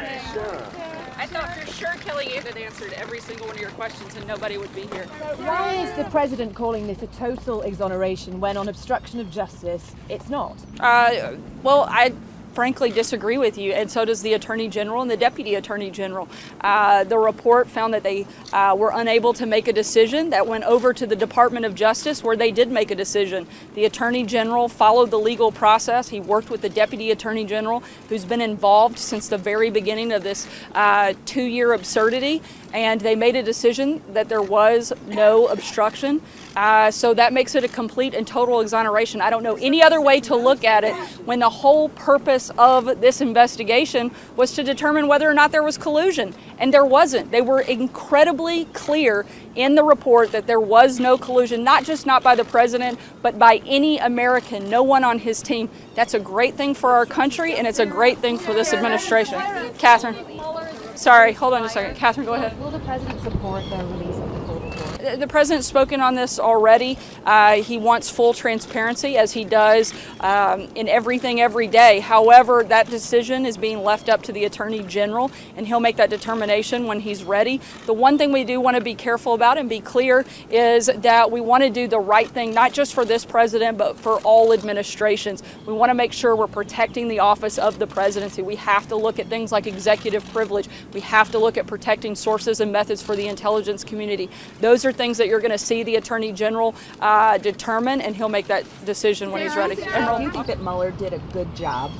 I thought for sure Kellyanne had answered every single one of your questions and nobody would be here. Why is the president calling this a total exoneration when on obstruction of justice it's not? Well, I frankly disagree with you, and so does the Attorney General and the Deputy Attorney General. The report found that they were unable to make a decision. That went over to the Department of Justice, where they did make a decision. The Attorney General followed the legal process. He worked with the Deputy Attorney General, who's been involved since the very beginning of this 2-year absurdity, and they made a decision that there was no obstruction. So that makes it a complete and total exoneration. I don't know any other way to look at it when the whole purpose of this investigation was to determine whether or not there was collusion. And there wasn't. They were incredibly clear in the report that there was no collusion, not by the president, but by any American, no one on his team. That's a great thing for our country, and it's a great thing for this administration. Catherine. Sorry, hold on a second. Catherine, go ahead. Will the president support the release of the full report? The president's spoken on this already. He wants full transparency, as he does in everything every day. However, that decision is being left up to the Attorney General, and he'll make that determination when he's ready. The one thing we do want to be careful about and be clear is that we want to do the right thing, not just for this president, but for all administrations. We want to make sure we're protecting the office of the presidency. We have to look at things like executive privilege. We have to look at protecting sources and methods for the intelligence community. Those are things that you're going to see the Attorney General determine, and he'll make that decision when he's ready. Do you think that Mueller did a good job?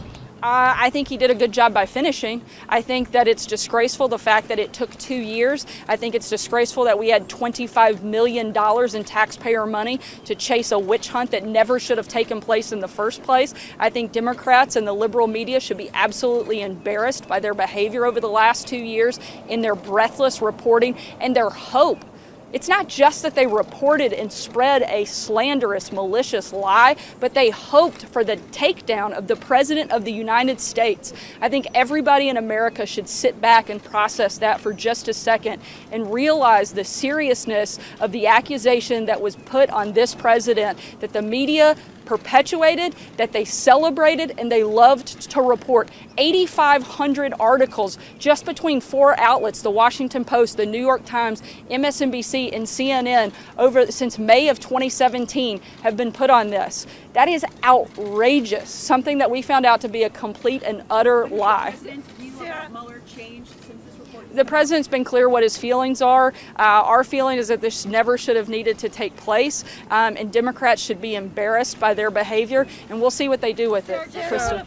I think he did a good job by finishing. I think that it's disgraceful, the fact that it took 2 years. I think it's disgraceful that we had $25 million in taxpayer money to chase a witch hunt that never should have taken place in the first place. I think Democrats and the liberal media should be absolutely embarrassed by their behavior over the last 2 years in their breathless reporting and their hope. It's not just that they reported and spread a slanderous, malicious lie, but they hoped for the takedown of the President of the United States. I think everybody in America should sit back and process that for just a second and realize the seriousness of the accusation that was put on this president, that the media perpetuated, that they celebrated, and they loved to report. 8,500 articles just between 4 outlets, the Washington Post, the New York Times, MSNBC, and CNN, since May of 2017 have been put on this. That is outrageous, something that we found out to be a complete and utter lie. The president's been clear what his feelings are. Our feeling is that this never should have needed to take place, and Democrats should be embarrassed by their behavior, and we'll see what they do with it. Krista.